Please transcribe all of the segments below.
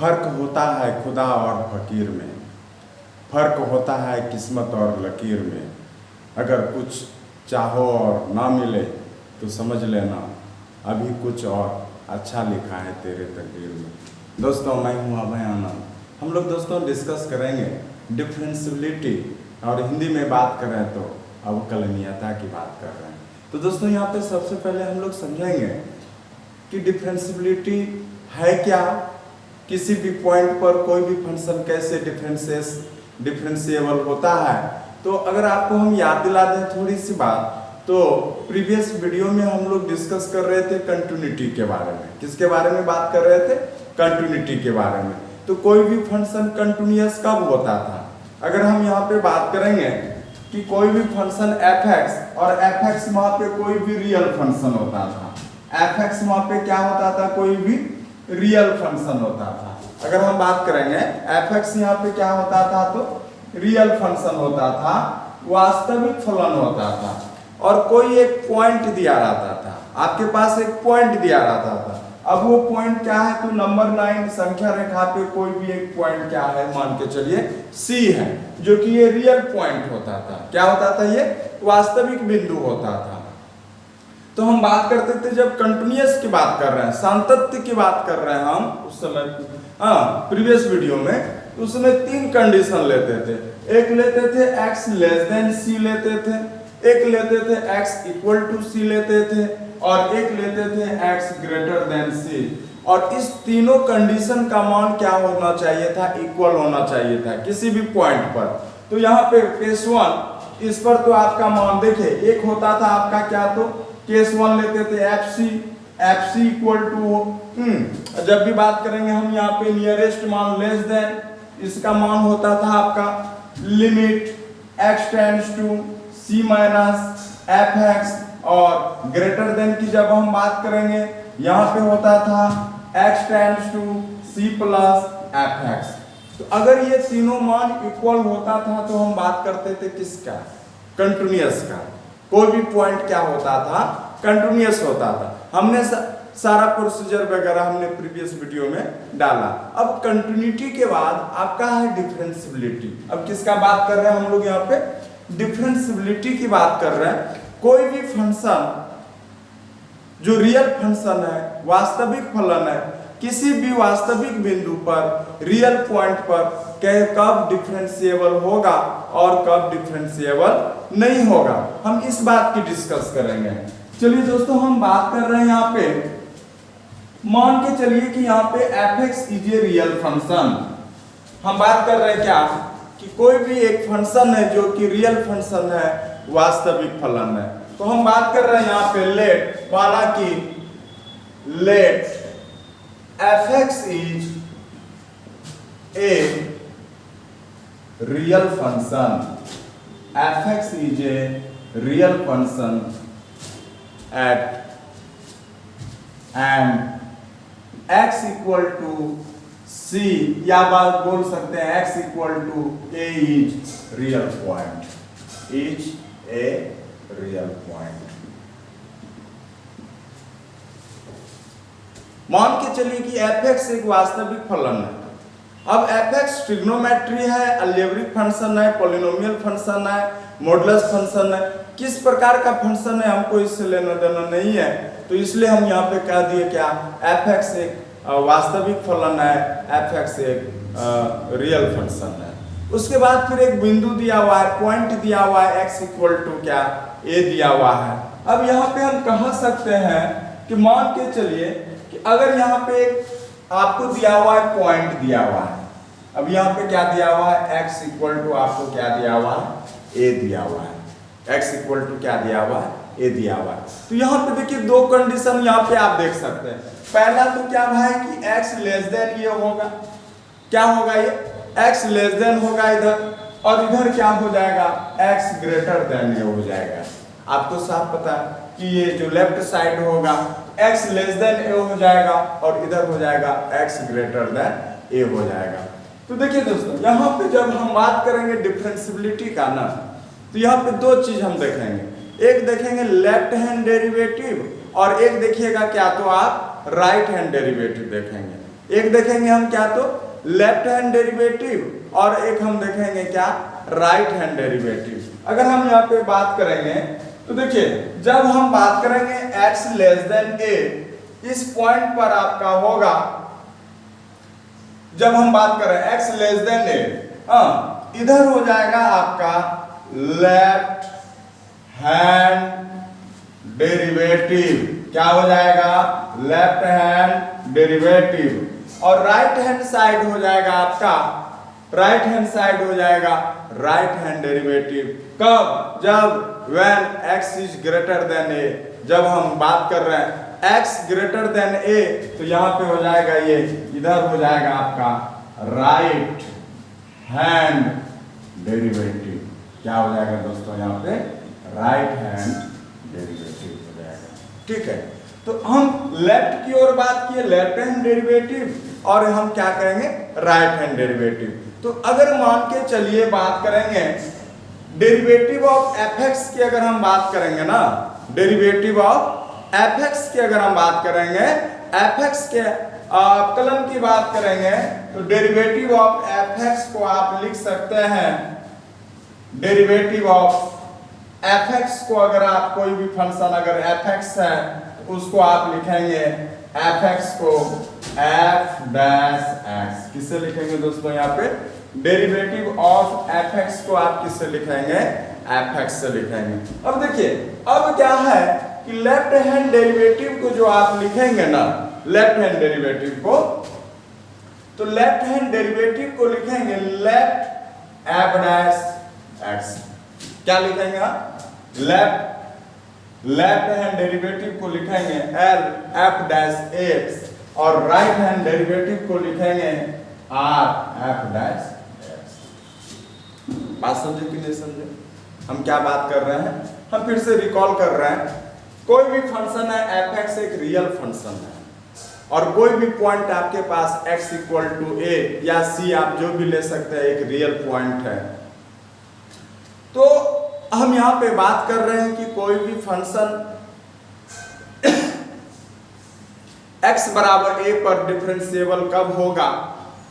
फर्क होता है खुदा और फकीर में, फर्क होता है किस्मत और लकीर में। अगर कुछ चाहो और ना मिले तो समझ लेना अभी कुछ और अच्छा लिखा है तेरे तकदीर में। दोस्तों, मैं हूँ अभय आनंद। हम लोग दोस्तों डिस्कस करेंगे डिफरेंशियलिटी, और हिंदी में बात करें तो अवकलनीयता की बात कर रहे हैं। तो दोस्तों यहाँ पे सबसे पहले हम लोग समझेंगे कि डिफरेंशियलिटी है क्या, किसी भी पॉइंट पर कोई भी फंक्शन कैसे डिफरेंशिएबल होता है। तो अगर आपको हम याद दिला दें थोड़ी सी बात, तो प्रीवियस वीडियो में हम लोग डिस्कस कर रहे थे कंटिन्यूटी के बारे में। किसके बारे में बात कर रहे थे? कंटिन्यूटी के बारे में। तो कोई भी फंक्शन कंटिन्यूअस कब होता था? अगर हम यहाँ पे बात करेंगे कि कोई भी फंक्शन f(x) और f(x) वहाँ पे कोई भी रियल फंक्शन होता था। f(x) वहाँ पे क्या होता था? कोई भी रियल फंक्शन होता था। अगर हम बात करेंगे f(x) यहाँ पे क्या होता था? तो रियल फंक्शन होता था, वास्तविक फलन होता था, और कोई एक पॉइंट दिया रहता था। आपके पास एक पॉइंट दिया रहता था। अब वो पॉइंट क्या है? तो नंबर लाइन संख्या रेखा पे कोई भी एक पॉइंट क्या है, मान के चलिए C है, जो कि ये रियल पॉइंट होता था। क्या होता था? ये वास्तविक बिंदु होता था। तो हम बात करते थे जब कंटिन्यूअस की बात कर रहे हैं, सातत्य की बात कर रहे हैं हम उस समय, प्रीवियस वीडियो में, उसमें 3 कंडीशन लेते थे। एक लेते थे x लेस देन c लेते थे, एक लेते थे x इक्वल टू c लेते थे, और एक लेते थे x ग्रेटर देन c। और इस तीनों कंडीशन का मान क्या होना चाहिए था? इक्वल होना चाहिए था किसी भी पॉइंट पर। तो यहाँ पे केस 1, इस पर तो आपका मान देखिए एक होता था आपका क्या, तो केस 1 लेते थे fc इक्वल टू, जब भी बात करेंगे हम यहाँ पे नियरेस्ट मान लेस देन, इसका मान होता था आपका limit x tends to c minus f(x), और ग्रेटर देन की जब हम बात करेंगे यहाँ पे होता था x tends to c plus f(x). तो अगर ये तीनों मान इक्वल होता था तो हम बात करते थे किसका? कंटिन्यूअस का। कोई भी पॉइंट क्या होता था? कंटिन्यूअस होता था। हमने सारा प्रोसीजर वगैरह हमने प्रीवियस वीडियो में डाला। अब कंटिन्यूटी के बाद आपका है डिफरेंशियबिलिटी। अब किसका बात कर रहे हैं हम लोग? यहाँ पे डिफरेंशियबिलिटी की बात कर रहे हैं। कोई भी फंक्शन जो रियल फंक्शन है, वास्तविक फलन है, किसी भी वास्तविक बिंदु पर, रियल पॉइंट पर कब डिफरेंशिएबल होगा और कब डिफरेंशिएबल नहीं होगा, हम इस बात की डिस्कस करेंगे। चलिए दोस्तों, हम बात कर रहे हैं यहाँ पे, मान के चलिए कि यहाँ पे f(x) is a real function. हम बात कर रहे हैं क्या कि कोई भी एक फंक्शन है जो कि रियल फंक्शन है, वास्तविक फलन है। तो हम बात कर रहे हैं यहाँ पे लेट, माना कि let f(x) is a real function, f(x) is a real function at and x equal to c, या बात बोल सकते हैं x equal to a is real point, is a real point. मान के चलिए कि f(x) एक वास्तविक फलन है। अब f(x) ट्रिग्नोमेट्री है, अलजेब्रिक फंक्शन है, पॉलिनोमियल फंक्शन है, मॉडुलस फंक्शन है। किस प्रकार का फंक्शन है हमको इससे लेना देना नहीं है, तो इसलिए हम यहाँ पे कह दिए क्या, f(x) एक वास्तविक फलन है, f(x) एक रियल फंक्शन है। उसके बाद फिर एक बिंदु दिया हुआ है, पॉइंट दिया हुआ है, x इक्वल टू क्या, a दिया हुआ है। अब यहाँ पे हम कह सकते हैं कि मान के चलिए कि अगर यहाँ पे एक आपको दिया हुआ है, पॉइंट दिया हुआ है। अब यहाँ पे क्या दिया हुआ है? x इक्वल टू आपको क्या दिया हुआ है? a दिया हुआ है। x इक्वल टू क्या दिया हुआ है? a दिया हुआ है। तो यहाँ पे देखिए 2 कंडीशन यहाँ पे आप देख सकते हैं। पहला तो क्या भाई कि x लेस देन ये होगा, क्या होगा? ये x लेस देन होगा इधर, और इधर क्या हो जाएगा? x ग्रेटर देन ये हो जाएगा। आपको साफ पता है कि ये जो लेफ्ट साइड होगा x लेस देन a हो जाएगा, और इधर हो जाएगा x ग्रेटर देन a हो जाएगा। तो देखिए दोस्तों, यहाँ पे जब हम बात करेंगे डिफरेंशियबिलिटी का ना, तो यहाँ पे 2 चीज हम देखेंगे। एक देखेंगे लेफ्ट हैंड डेरिवेटिव, और एक देखिएगा क्या, तो आप राइट हैंड डेरिवेटिव देखेंगे। एक देखेंगे हम क्या, तो लेफ्ट हैंड डेरिवेटिव और एक हम देखेंगे क्या, राइट हैंड डेरिवेटिव। अगर हम यहाँ पे बात करेंगे तो देखिए, जब हम बात करेंगे x लेस देन a, इस पॉइंट पर आपका होगा, जब हम बात करें x लेस देन a, इधर हो जाएगा आपका लेफ्ट हैंड डेरिवेटिव। क्या हो जाएगा, लेफ्ट हैंड डेरिवेटिव। और राइट हैंड साइड हो जाएगा आपका, राइट हैंड साइड हो जाएगा राइट हैंड डेरिवेटिव। कब, जब when x is greater than a, जब हम बात कर रहे हैं x greater than a, तो यहाँ पे हो जाएगा ये, इधर हो जाएगा आपका राइट हैंड डेरिवेटिव। क्या हो जाएगा दोस्तों, यहाँ पे राइट हैंड डेरिवेटिव हो जाएगा। ठीक है, तो हम लेफ्ट की ओर बात किए, लेफ्ट हैंड डेरिवेटिव, और हम क्या करेंगे, राइट हैंड डेरिवेटिव। तो अगर मान के चलिए बात करेंगे डेरिवेटिव ऑफ fx की, अगर हम बात करेंगे ना, डेरिवेटिव ऑफ fx की अगर हम बात करेंगे, fx के अवकलन की बात करेंगे, तो डेरिवेटिव ऑफ fx को आप लिख सकते हैं, डेरिवेटिव ऑफ fx को, अगर आप कोई भी फंक्शन अगर fx है तो उसको आप लिखेंगे fx को f डैश x। किससे लिखेंगे दोस्तों, यहाँ पे डेरिवेटिव ऑफ fx को आप किससे लिखेंगे, fx से लिखेंगे। अब देखिए, अब क्या है कि लेफ्ट हैंड डेरिवेटिव को जो आप लिखेंगे ना, लेफ्ट हैंड डेरिवेटिव को, तो लेफ्ट हैंड डेरिवेटिव को लिखेंगे लेफ्ट f डैश x। क्या लिखेंगे आप, लेफ्ट हैंड डेरिवेटिव को लिखेंगे l f डैश x, और राइट हैंड डेरिवेटिव को लिखेंगे r f डैश x। बात समझे कि नहीं समझे, हम क्या बात कर रहे हैं, हम फिर से रिकॉल कर रहे हैं। कोई भी फंक्शन है fx एक रियल फंक्शन है, और कोई भी पॉइंट आपके पास x इक्वल टू a या c, आप जो भी ले सकते हैं, एक रियल पॉइंट है। तो हम यहाँ पे बात कर रहे हैं कि कोई भी फंक्शन x बराबर a पर डिफरेंशिएबल कब होगा।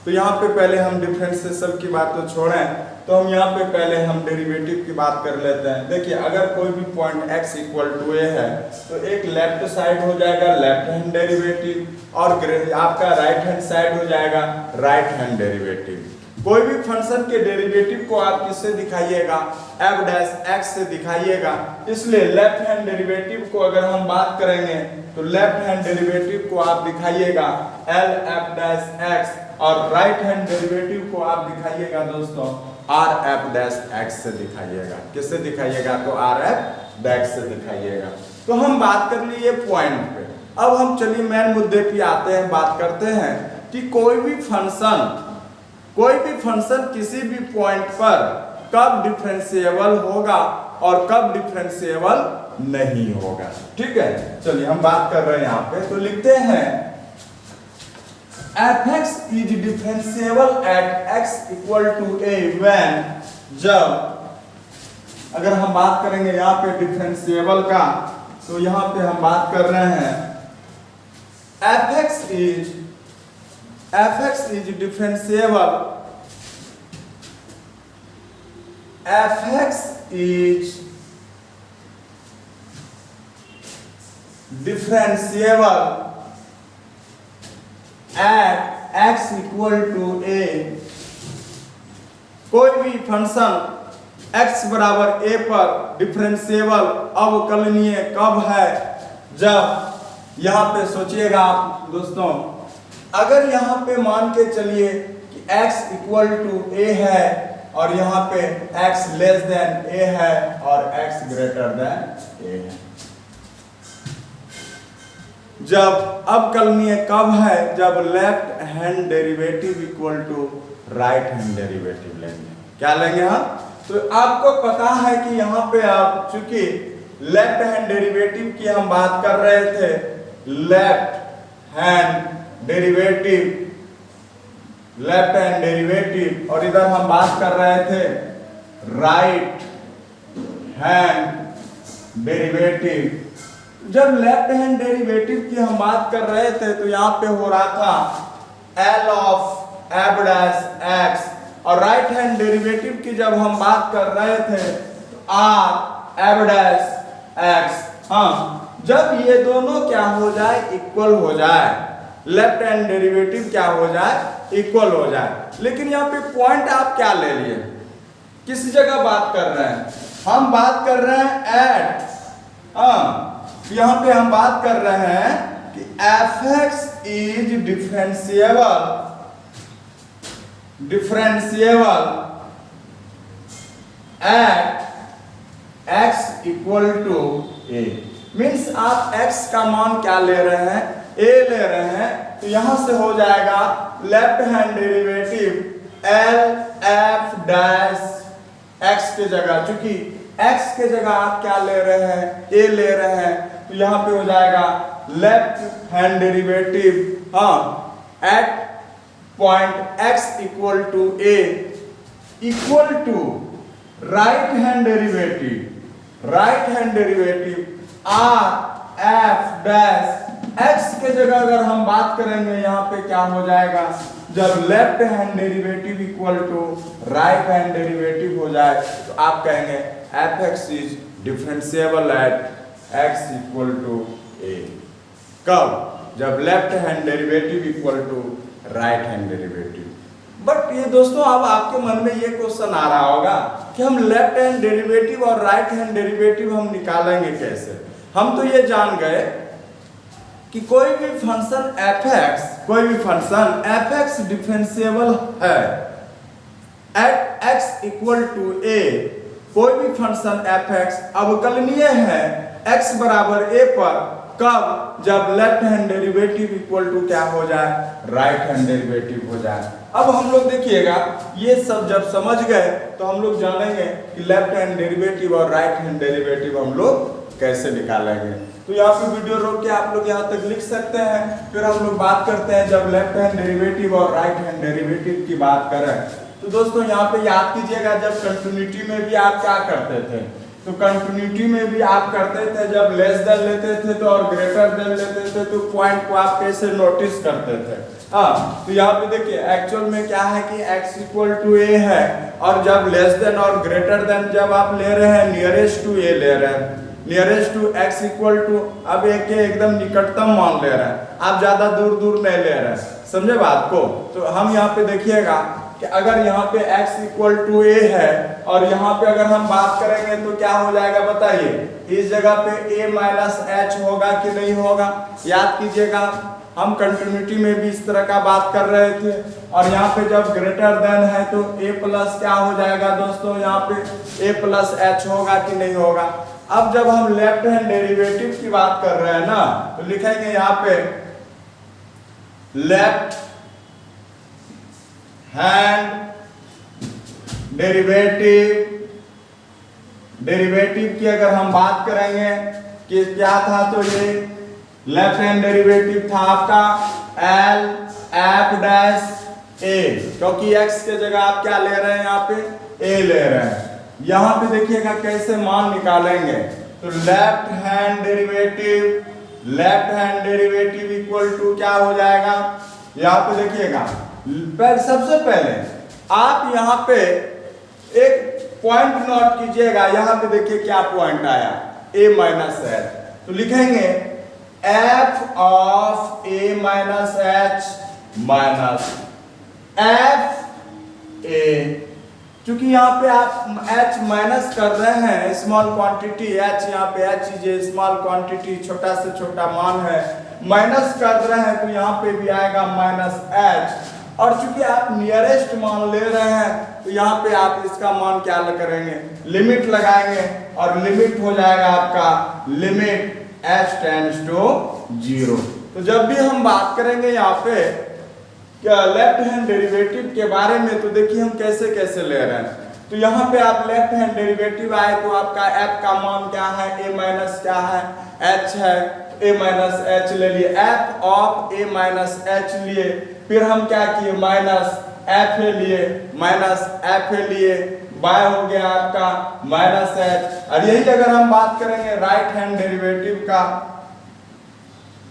तो यहाँ पे पहले हम डिफरेंशिएशन की बात तो छोड़ें, तो हम यहाँ पे पहले हम डेरिवेटिव की बात कर लेते हैं। देखिए, अगर कोई भी point x equal to a है, तो एक लेफ्ट साइड हो जाएगा लेफ्ट हैंड डेरिवेटिव, और आपका राइट हैंड साइड हो जाएगा राइट हैंड डेरिवेटिव। कोई भी फंक्शन के डेरिवेटिव को आप किससे दिखाइएगा, f डैश x से दिखाइएगा। इसलिए लेफ्ट हैंड डेरिवेटिव को अगर हम बात करेंगे, तो लेफ्ट हैंड डेरिवेटिव को आप दिखाइएगा l f डैश x, और राइट हैंड डेरिवेटिव को आप दिखाइएगा दोस्तों r f डैश x से दिखाइएगा। किससे दिखाइएगा, तो r f डैश से दिखाइएगा। तो हम बात कर लिए पॉइंट पे। अब हम चलिए मेन मुद्दे पे आते हैं, बात करते हैं कि कोई भी फंक्शन किसी भी पॉइंट पर कब डिफरेंशिएबल होगा और कब डिफरेंशिएबल नहीं होगा। ठीक है, चलिए हम बात कर रहे हैं यहाँ पे, तो लिखते हैं fx is differentiable at x equal to a when, जब अगर हम बात करेंगे यहाँ पे डिफरेंशिएबल का, तो यहाँ पे हम बात कर रहे हैं fx is differentiable, fx is differentiable at x equal to a। कोई भी फंक्शन x बराबर a पर डिफरेंशिएबल अवकलनीय कब है, जब यहाँ पे सोचिएगा आप दोस्तों, अगर यहाँ पे मान के चलिए कि x इक्वल टू a है, और यहाँ पे x लेस देन a है और x ग्रेटर देन a है। जब अवकलनीय कब है, जब left hand derivative equal to right hand derivative लेंगे। क्या लेंगे हम, तो आपको पता है कि यहाँ पे आप चूंकि लेफ्ट हैंड डेरिवेटिव की हम बात कर रहे थे, लेफ्ट हैंड डेरिवेटिव, और इधर हम बात कर रहे थे राइट हैंड डेरिवेटिव। जब लेफ्ट हैंड डेरिवेटिव की हम बात कर रहे थे, तो यहाँ पे हो रहा था L of F dash x, और राइट हैंड डेरिवेटिव की जब हम बात कर रहे थे तो आर एफ डैश एक्स। हाँ, जब ये दोनों क्या हो जाए, इक्वल हो जाए, लेफ्ट हैंड डेरिवेटिव क्या हो जाए, इक्वल हो जाए। लेकिन यहाँ पे पॉइंट आप क्या ले लिए, किस जगह बात कर रहे हैं, हम बात कर रहे हैं एट, यहाँ पे हम बात कर रहे हैं कि fx is differentiable at x equal to a। Means आप x का मान क्या ले रहे हैं, a ले रहे हैं, तो यहां से हो जाएगा left hand derivative l f dash x के जगह, चूंकि x के जगह आप क्या ले रहे हैं, a ले रहे हैं, तो यहां पे हो जाएगा left hand derivative at point x equal to a equal to right hand derivative r f dash x के जगह अगर हम बात करेंगे यहाँ पे क्या हो जाएगा, जब left hand derivative equal to right hand derivative हो जाए तो आप कहेंगे fx is differentiable at x equal to a। कब, जब left hand derivative equal to right hand derivative. But ये दोस्तों अब आपके मन में ये क्वेश्चन आ रहा होगा कि हम लेफ्ट हैंड डेरिवेटिव और राइट हैंड डेरिवेटिव हम निकालेंगे कैसे। हम तो ये जान गए कि कोई भी फंक्शन fx डिफरेंशिएबल है at x equal to a। कोई भी फंक्शन fx अवकलनीय है x बराबर a पर, कब, जब left hand derivative equal to क्या हो जाए, राइट हैंड डेरिवेटिव हो जाए। अब हम लोग देखिएगा ये सब जब समझ गए तो हम लोग जानेंगे कि लेफ्ट हैंड डेरिवेटिव और राइट हैंड डेरिवेटिव हम लोग कैसे निकालेंगे। तो यहाँ पे वीडियो रोक के आप लोग यहाँ तक लिख सकते हैं, फिर हम लोग बात करते हैं जब लेफ्ट हैंड डेरिवेटिव और राइट हैंड डेरिवेटिव की बात करें। तो दोस्तों यहाँ पे याद कीजिएगा, जब कंटिन्यूटी में भी आप क्या करते थे, तो कंटिन्यूटी में भी आप करते थे जब लेस देन लेते थे तो और ग्रेटर देन लेते थे तो पॉइंट को आप कैसे नोटिस करते थे। तो यहाँ पे देखिए एक्चुअल में क्या है कि x इक्वल टू a है, और जब लेस देन और ग्रेटर देन जब आप ले रहे हैं नियरेस्ट टू a ले रहे हैं, nearest to x equal to, अब a के एकदम निकटतम मान ले रहे हैं, आप ज्यादा दूर नहीं ले रहे हैं, समझे बात को। तो हम यहाँ पे देखिएगा कि अगर यहाँ पे x इक्वल टू a है और यहाँ पे अगर हम बात करेंगे तो क्या हो जाएगा बताइए, इस जगह पे a माइनस h होगा कि नहीं होगा। याद कीजिएगा हम कंटिन्यूटी में भी इस तरह का बात कर रहे थे, और यहाँ पे जब ग्रेटर देन है तो a प्लस क्या हो जाएगा दोस्तों, यहाँ पे a प्लस h होगा कि नहीं होगा। अब जब हम लेफ्ट हैंड डेरिवेटिव की बात कर रहे हैं ना, तो लिखेंगे यहाँ पे लेफ्ट हैंड डेरिवेटिव की अगर हम बात करेंगे कि क्या था, तो ये लेफ्ट हैंड डेरिवेटिव था आपका एल एफ डैश ए, क्योंकि x के जगह आप क्या ले रहे हैं, यहाँ पे a ले रहे हैं। यहाँ पे देखिएगा कैसे मान निकालेंगे, तो left hand derivative equal to क्या हो जाएगा, यहाँ पे देखिएगा सबसे पहले आप यहाँ पे एक पॉइंट नोट कीजिएगा, यहाँ पे देखिए क्या पॉइंट आया, a माइनस एच, तो लिखेंगे f of a minus h minus f a। क्योंकि यहाँ पे आप h माइनस कर रहे हैं स्मॉल क्वांटिटी h, यहाँ पे h इज स्मॉल क्वांटिटी, छोटा से छोटा मान है, माइनस कर रहे हैं तो यहाँ पे भी आएगा माइनस h। और चूंकि आप नियरेस्ट मान ले रहे हैं तो यहाँ पे आप इसका मान क्या करेंगे, लिमिट लगाएंगे, और लिमिट हो जाएगा आपका लिमिट h टेंड्स टू 0। तो जब भी हम बात करेंगे यहाँ पे लेफ्ट हैंड डेरिवेटिव के बारे में, तो देखिए हम कैसे कैसे ले रहे हैं। तो यहाँ पे आप लेफ्ट हैंड डेरिवेटिव आए तो आपका f का मान क्या है, a माइनस क्या है, h है, a माइनस h ले लिए, f of a minus h लिए, फिर हम क्या किए माइनस f लिए, माइनस f लिए, बाय हो गया आपका माइनस h। और यही अगर हम बात करेंगे राइट हैंड डेरिवेटिव का,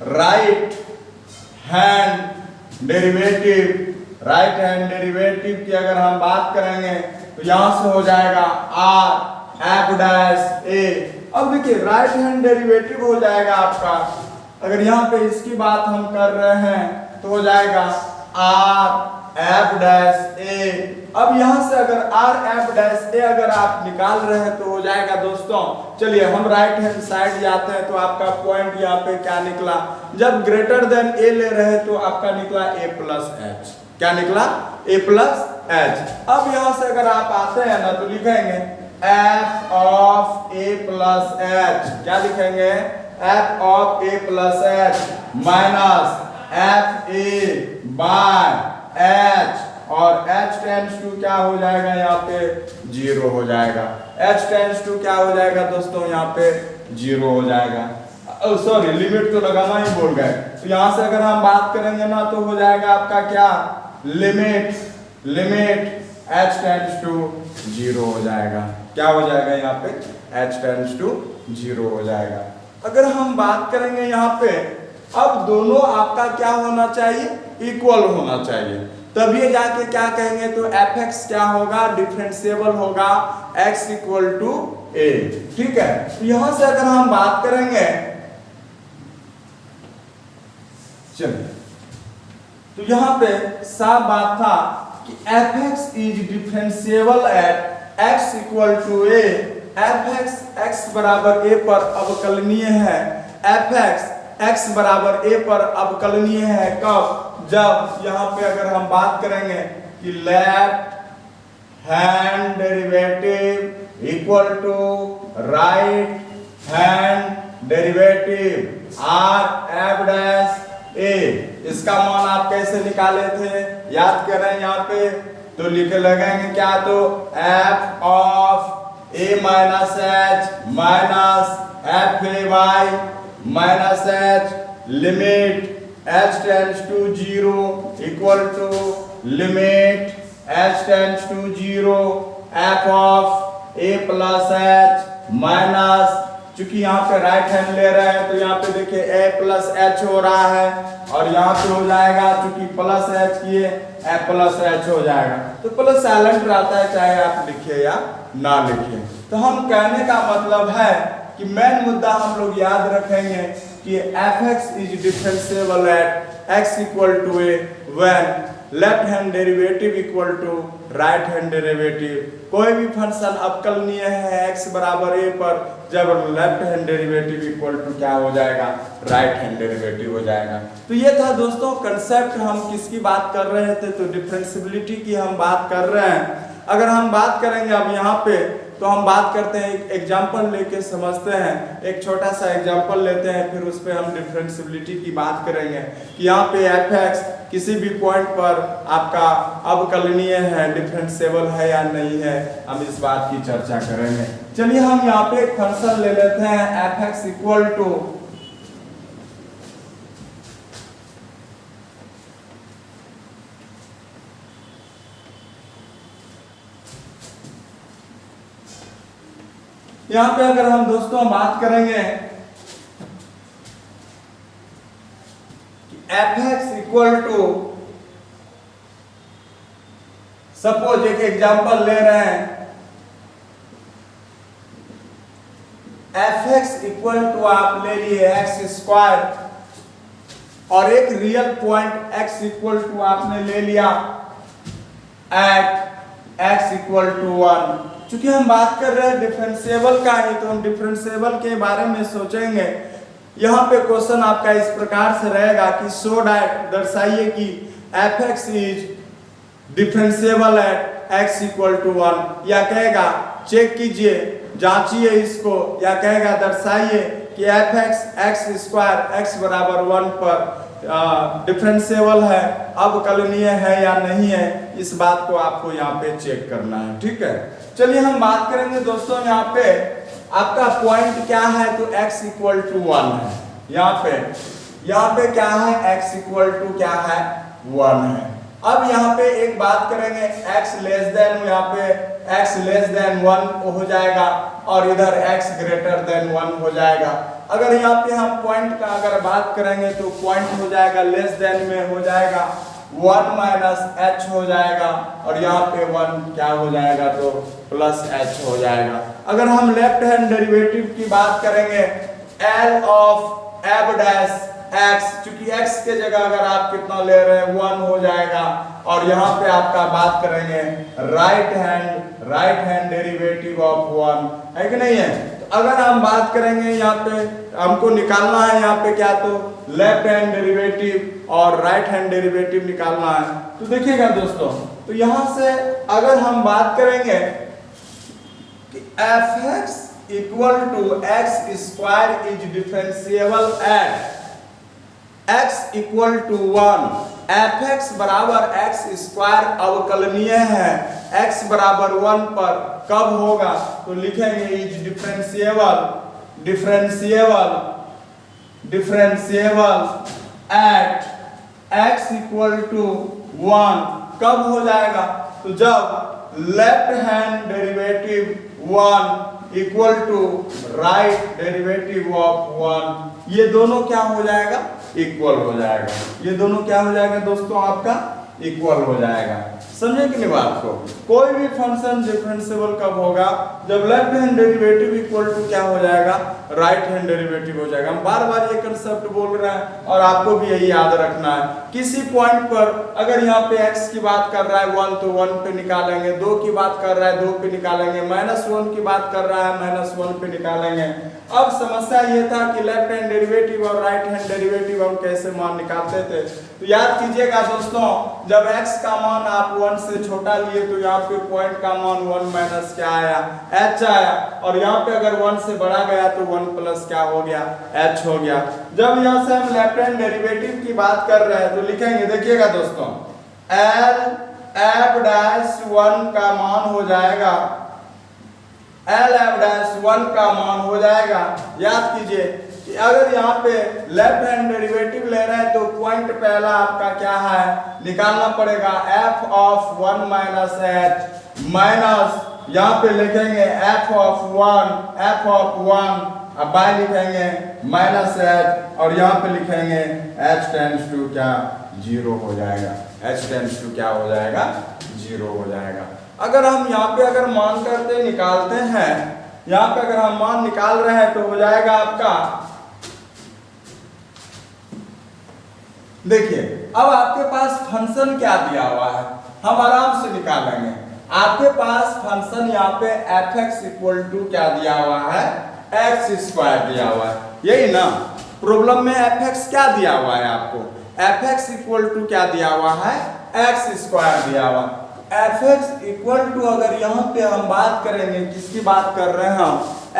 right hand derivative, right hand derivative की अगर हम बात करेंगे तो यहां से हो जाएगा आर एफ डैश ए। अब देखिए राइट हैंड डेरिवेटिव हो जाएगा आपका, अगर यहाँ पे इसकी बात हम कर रहे हैं तो हो जाएगा आर एफ डैश ए। अब यहाँ से अगर आर एफ डैश ए अगर आप निकाल रहे हैं तो हो जाएगा दोस्तों, चलिए हम राइट हैंड साइड जाते हैं तो आपका पॉइंट यहाँ पे क्या निकला, जब ग्रेटर देन ए ले रहे तो आपका निकला ए प्लस एच। क्या निकला? ए प्लस एच। अब यहाँ से अगर आप आते हैं ना तो लिखेंगे F of A plus H. क्या लिखेंगे? F of A plus H minus f A by H, और h टेंस टू क्या हो जाएगा यहाँ पे 0 हो जाएगा। h टेंस टू क्या हो जाएगा दोस्तों यहाँ पे 0 हो जाएगा। सॉरी लिमिट तो लगाना ही भूल गए, तो यहाँ से अगर हम बात करेंगे ना तो हो जाएगा आपका क्या लिमिट h टेंस टू 0 हो जाएगा। क्या हो जाएगा यहाँ पे h टेंस टू 0 हो जाएगा। अगर हम बात करेंगे यहाँ पे, अब दोनों आपका क्या होना चाहिए? इक्वल होना चाहिए, तभी जाके क्या कहेंगे तो fx क्या होगा? डिफरेंशिएबल होगा x इक्वल टू a। ठीक है, तो यहां से अगर हम बात करेंगे, चलिए तो यहां पे साफ बात था कि fx is differentiable at x equal to a। fx x बराबर a पर अवकलनीय है। fx x बराबर a पर अवकलनीय है कब? जब यहाँ पे अगर हम बात करेंगे कि left hand derivative equal to right hand derivative R F dash A. इसका मान आप कैसे निकाले थे? याद करें यहाँ पे तो लिखे लगेंगे क्या, तो f of a minus h minus f a y minus h limit h tends to 0 equal to limit h tends to 0 f of a plus h minus, चूंकि यहाँ पे राइट हैंड ले रहे हैं तो यहाँ पे देखिए a प्लस एच हो रहा है, और यहाँ पे हो जाएगा चूंकि प्लस एच किए a प्लस एच हो जाएगा। तो प्लस साइलेंट रहता है चाहे आप लिखिए या ना लिखिए। तो हम कहने का मतलब है कि मेन मुद्दा हम लोग याद रखेंगे कि fx is differentiable at x equal to a when left hand derivative equal to right hand derivative. कोई भी फंक्शन अवकलनीय है x बराबर a पर जब left hand derivative equal to क्या हो जाएगा? राइट हैंड डेरिवेटिव हो जाएगा। तो ये था दोस्तों कंसेप्ट। हम किसकी बात कर रहे थे? तो डिफरेंशिएबिलिटी की हम बात कर रहे हैं। अगर हम बात करेंगे अब यहाँ पे तो हम बात करते हैं, एक एग्जाम्पल लेके समझते हैं। एक छोटा सा एग्जाम्पल लेते हैं, फिर उस पर हम डिफरेंशिएबिलिटी की बात करेंगे कि यहाँ पे fx किसी भी पॉइंट पर आपका अवकलनीय है, डिफरेंशिएबल है या नहीं है, हम इस बात की चर्चा करेंगे। चलिए हम यहाँ पे एक फंक्शन ले लेते हैं fx इक्वल टू यहाँ पे अगर हम दोस्तों बात करेंगे कि fx इक्वल टू, सपोज एक एग्जांपल ले रहे हैं, fx इक्वल टू आप ले लिए एक्स स्क्वायर, और एक real point x equal to आपने ले लिया एट x इक्वल टू 1। चूंकि हम बात कर रहे हैं डिफरेंशिएबल का ही, तो हम डिफरेंशिएबल के बारे में सोचेंगे। यहाँ पे क्वेश्चन आपका इस प्रकार से रहेगा कि सो डैट, दर्शाइए कि fx is differentiable at x equal to 1, या कहेगा चेक कीजिए, जांचिए इसको, या कहेगा दर्शाइए कि fx x स्क्वायर x बराबर 1 पर डिफरेंशिएबल है, अवकलनीय है या नहीं है, इस बात को आपको यहाँ पे चेक करना है। ठीक है, चलिए हम बात करेंगे दोस्तों। यहाँ पे आपका पॉइंट क्या है? तो x इक्वल टू 1 है। यहाँ पे क्या है? x इक्वल टू क्या है? 1 है। अब यहाँ पे एक बात करेंगे, x लेस देन, यहाँ पे x लेस देन 1 हो जाएगा और इधर x ग्रेटर देन 1 हो जाएगा। अगर यहाँ पे हम पॉइंट का अगर बात करेंगे तो पॉइंट हो जाएगा लेस देन में हो जाएगा 1 माइनस एच हो जाएगा और यहाँ पे 1 क्या हो जाएगा तो प्लस एच हो जाएगा। अगर हम लेफ्ट हैंड डेरिवेटिव की बात करेंगे L of F dash x, चूंकि x के जगह अगर आप कितना ले रहे हैं 1 हो जाएगा और यहाँ पे आपका बात करेंगे राइट हैंड डेरिवेटिव ऑफ 1 है कि नहीं है। तो अगर हम बात करेंगे यहाँ पे हमको निकालना है यहाँ पे क्या तो लेफ्ट हैंड डेरिवेटिव और राइट हैंड डेरिवेटिव निकालना है। तो देखिएगा दोस्तों, तो यहाँ से अगर हम बात करेंगे कि fx equal to x square is differentiable at x equal to 1, fx बराबर एक्स स्क्वायर अवकलनीय है x बराबर 1 पर कब होगा तो लिखेंगे is differentiable at x equal to 1 कब हो जाएगा तो जब left hand derivative 1 equal to right derivative of 1, ये दोनों क्या हो जाएगा इक्वल हो जाएगा। ये दोनों क्या हो जाएगा दोस्तों आपका इक्वल हो जाएगा। समझे कि नहीं बात को। कोई भी फंक्शन डिफरेंशिएबल कब होगा जब left hand derivative equal to क्या हो जाएगा राइट हैंड डेरिवेटिव हो जाएगा। हम बार बार ये कंसेप्ट बोल रहे हैं और आपको भी यही याद रखना है। किसी पॉइंट पर अगर यहाँ पे x की बात कर रहा है 1 तो 1 पे निकालेंगे, 2 की बात कर रहा है 2 पे निकालेंगे, -1 की बात कर रहा है -1 पे निकालेंगे। अब समस्या ये था कि लेफ्ट हैंड डेरिवेटिव और राइट हैंड डेरिवेटिव हम कैसे मान निकालते थे। तो याद कीजिएगा दोस्तों, जब x का मान आप 1 से छोटा लिए तो यहाँ पे पॉइंट का मान 1 माइनस क्या आया h आया और यहाँ पे अगर 1 से बड़ा गया तो 1 प्लस क्या हो गया h हो गया। जब यहाँ से हम लेफ्ट हैंड डेरिवेटिव की बात कर रहे हैं तो लिखेंगे देखिएगा दोस्तों L f डैश 1 का मान हो जाएगा L f डैश 1 का मान हो जाएगा। याद कीजिए कि अगर यहाँ पे लेफ्ट हैंड डेरिवेटिव ले रहे हैं तो पॉइंट पहला आपका क्या है निकालना पड़ेगा f of 1 minus h minus यहाँ पे लिखेंगे f ऑफ 1 अब बाय लिखेंगे माइनस h और यहाँ पे लिखेंगे h टेंड्स टू क्या 0 हो जाएगा। h टेंड्स टू क्या हो जाएगा 0 हो जाएगा। अगर हम यहाँ पे अगर मान करते निकालते हैं, यहाँ पे अगर हम मान निकाल रहे हैं तो हो जाएगा आपका देखिए अब आपके पास फंक्शन क्या दिया हुआ है हम आराम से निकालेंगे। आपके पास फंक्शन यहाँ पे fx इक्वल टू क्या दिया हुआ है एक्स स्क्वायर दिया हुआ है, यही ना प्रॉब्लम में fx क्या दिया हुआ है आपको fx इक्वल टू क्या दिया हुआ है एक्स स्क्वायर दिया हुआ। fx इक्वल टू अगर यहाँ पे हम बात करेंगे किसकी बात कर रहे हैं हम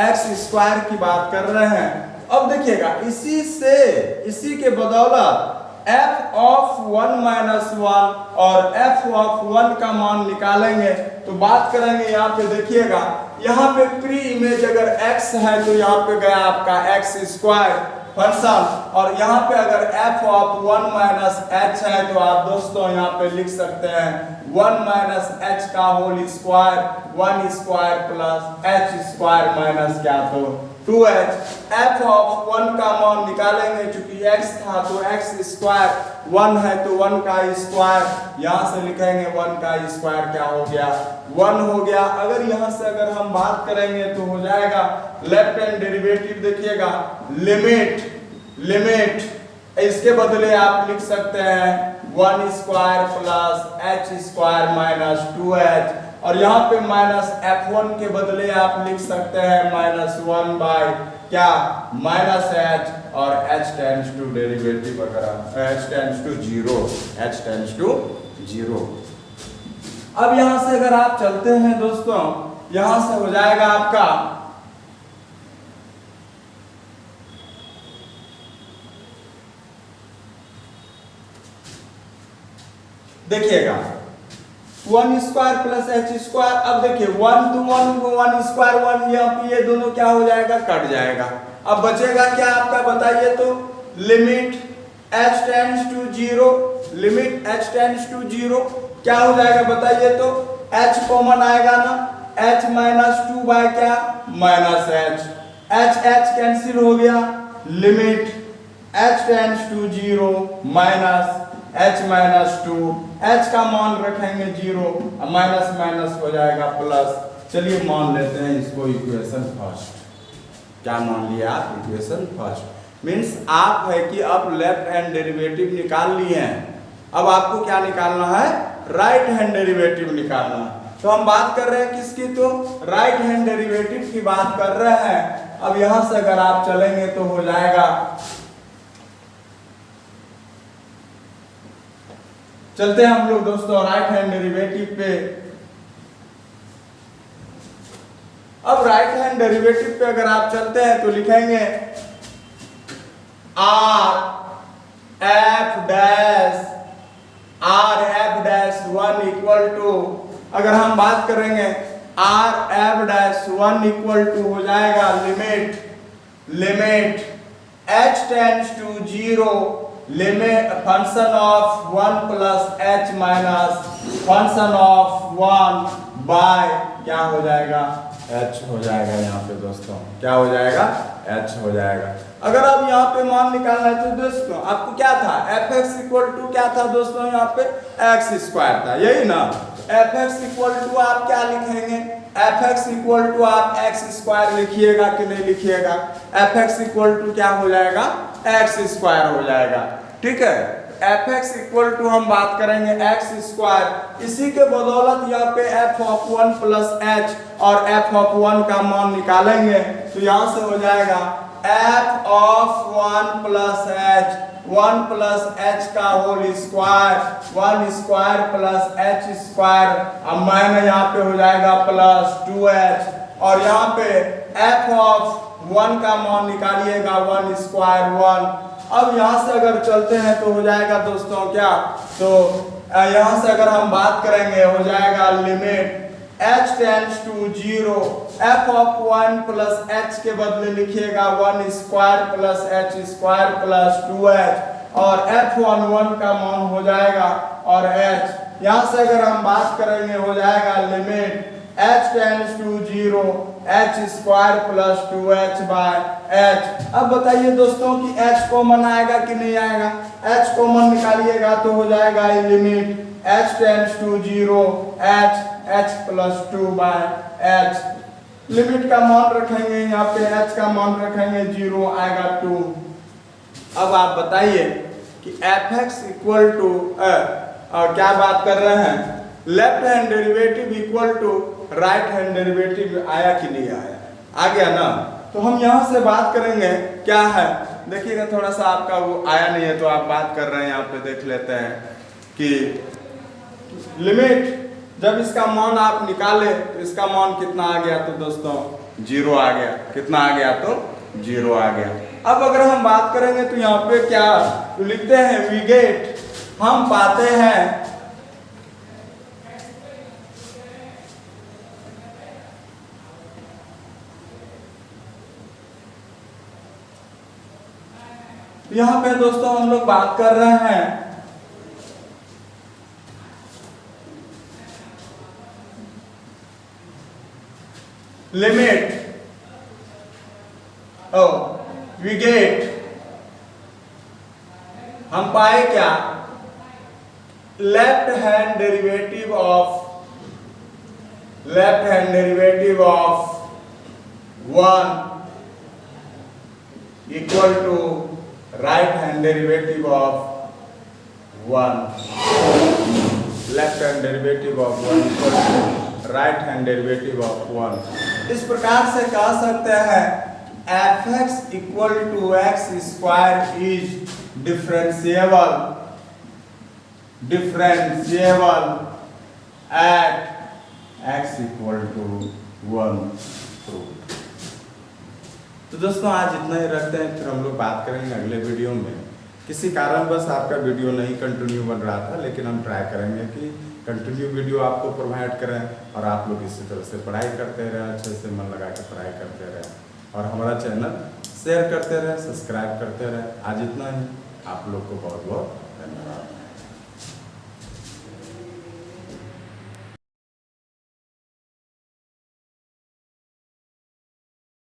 एक्स स्क्वायर की बात कर रहे हैं। अब देखिएगा इसी के बदौलत f ऑफ 1 माइनस 1 और f ऑफ 1 का मान निकालेंगे तो बात करेंगे यहाँ पे देखिएगा यहाँ पे प्री इमेज अगर x है तो यहाँ पे गया आपका x स्क्वायर फंक्शन और यहाँ पे अगर f ऑफ 1 माइनस h है तो आप दोस्तों यहाँ पे लिख सकते हैं 1 माइनस h का whole square 1 square plus h square minus क्या तो 2h। f ऑफ 1 का मान निकालेंगे चूंकि x था तो x स्क्वायर 1 है तो 1 का स्क्वायर यहाँ से लिखेंगे 1 का स्क्वायर क्या हो गया 1 हो गया। अगर यहाँ से अगर हम बात करेंगे तो हो जाएगा लेफ्ट हैंड डेरिवेटिव देखिएगा लिमिट इसके बदले आप लिख सकते हैं 1 square plus h square minus 2h और यहाँ पे माइनस f1 के बदले आप लिख सकते हैं -1 बाय क्या माइनस h और h टेंड्स टू डेरिवेटिव अगर h टेंड्स टू 0। अब यहाँ से अगर आप चलते हैं दोस्तों यहाँ से हो जाएगा आपका देखिएगा 1 स्क्वायर प्लस h स्क्वायर। अब देखिए 1 to 1 स्क्वायर 1 ये दोनों क्या हो जाएगा कट जाएगा। अब बचेगा क्या आपका बताइए तो लिमिट h टेंड्स टू 0 क्या हो जाएगा बताइए तो h कॉमन आएगा ना h माइनस 2 बाय क्या माइनस h कैंसिल हो गया limit h tends to 0 minus h minus 2, h का मान रखेंगे 0, माइनस माइनस हो जाएगा प्लस। चलिए मान लेते हैं इसको इक्वेशन फर्स्ट। क्या मान लिया आप? Equation first. मीन्स आप है कि अब लेफ्ट हैंड डेरिवेटिव निकाल लिए हैं, अब आपको क्या निकालना है? राइट हैंड डेरिवेटिव निकालना। तो हम बात कर रहे हैं किसकी? तो राइट हैंड डेरिवेटिव की बात कर रहे हैं। अब यहां से अगर आप चलेंगे तो हो जाएगा, चलते हैं हम लोग दोस्तों राइट हैंड डेरिवेटिव पे। अब राइट हैंड डेरिवेटिव पे अगर आप चलते हैं तो लिखेंगे r F dash 1 equal to, अगर हम बात करेंगे r F dash 1 equal to हो जाएगा limit h tends to 0 limit function of 1 plus h minus function of 1 by क्या हो जाएगा? h हो जाएगा। यहाँ पे दोस्तों क्या हो जाएगा? h हो जाएगा। अगर आप यहाँ पे मान निकालना है तो दोस्तों आपको क्या था? fx इक्वल टू क्या था दोस्तों? यहाँ पे x स्क्वायर था, यही ना। fx इक्वल टू आप क्या लिखेंगे? fx इक्वल टू आप x स्क्वायर लिखिएगा कि नहीं लिखिएगा? fx इक्वल टू क्या हो जाएगा? x स्क्वायर हो जाएगा। ठीक है, fx इक्वल टू हम बात करेंगे x स्क्वायर। इसी के बदौलत यहाँ पे f ऑफ 1 प्लस h और f ऑफ 1 का मान निकालेंगे तो यहाँ से हो जाएगा f of 1 plus h, 1 plus h का whole square, 1 square plus h square, अब माइनस यहाँ पे हो जाएगा प्लस 2h, और यहाँ पे f ऑफ 1 का मान निकालिएगा 1 स्क्वायर 1। अब यहाँ से अगर चलते हैं तो हो जाएगा दोस्तों क्या? तो यहाँ से अगर हम बात करेंगे हो जाएगा limit h tends to 0, f of 1 plus h के बदले लिखिएगा 1 square plus h square plus 2h, और f ऑन 1 का मान हो जाएगा और h। यहाँ से अगर हम बात करेंगे हो जाएगा limit h tends to 0 h square plus 2h by h। अब बताइए दोस्तों कि h कॉमन आएगा कि नहीं आएगा? h कॉमन निकालिएगा तो हो जाएगा limit h tends to 0 h plus 2 by h। Limit का मान रखेंगे यहाँ पे, h का मान रखेंगे 0, आएगा 2। अब आप बताइए कि fx इक्वल टू क्या बात कर रहे हैं? Left hand derivative equal to right hand derivative आया कि नहीं आया? आ गया ना। तो हम यहाँ से बात करेंगे क्या है, देखिएगा थोड़ा सा आपका वो आया नहीं है तो आप बात कर रहे हैं, यहाँ पे देख लेते हैं कि लिमिट जब इसका मान आप निकाले तो इसका मान कितना आ गया? तो दोस्तों 0 आ गया। कितना आ गया? तो 0 आ गया। अब अगर हम बात करेंगे तो यहाँ पे क्या तो लिखते हैं वी गेट, हम पाते हैं यहाँ पे दोस्तों हम लोग बात कर रहे हैं लिमिट वी गेट, हम पाए क्या? Left hand derivative of 1 equal to right hand derivative of 1। Left hand derivative of 1 equal to right hand derivative of 1। इस प्रकार से कह सकते हैं fx equal to x square is differentiable at x equal to 1। तो दोस्तों आज इतना ही रखते हैं, फिर हम लोग बात करेंगे अगले वीडियो में। किसी कारणवश आपका वीडियो नहीं कंटिन्यू बन रहा था, लेकिन हम ट्राई करेंगे कि कंटिन्यू वीडियो आपको प्रोवाइड करें और आप लोग इसी तरह से पढ़ाई करते रहें, अच्छे से मन लगा के पढ़ाई करते रहें और हमारा चैनल शेयर करते रहें, सब्सक्राइब करते रहें। आज इतना ही, आप लोग को बहुत बहुत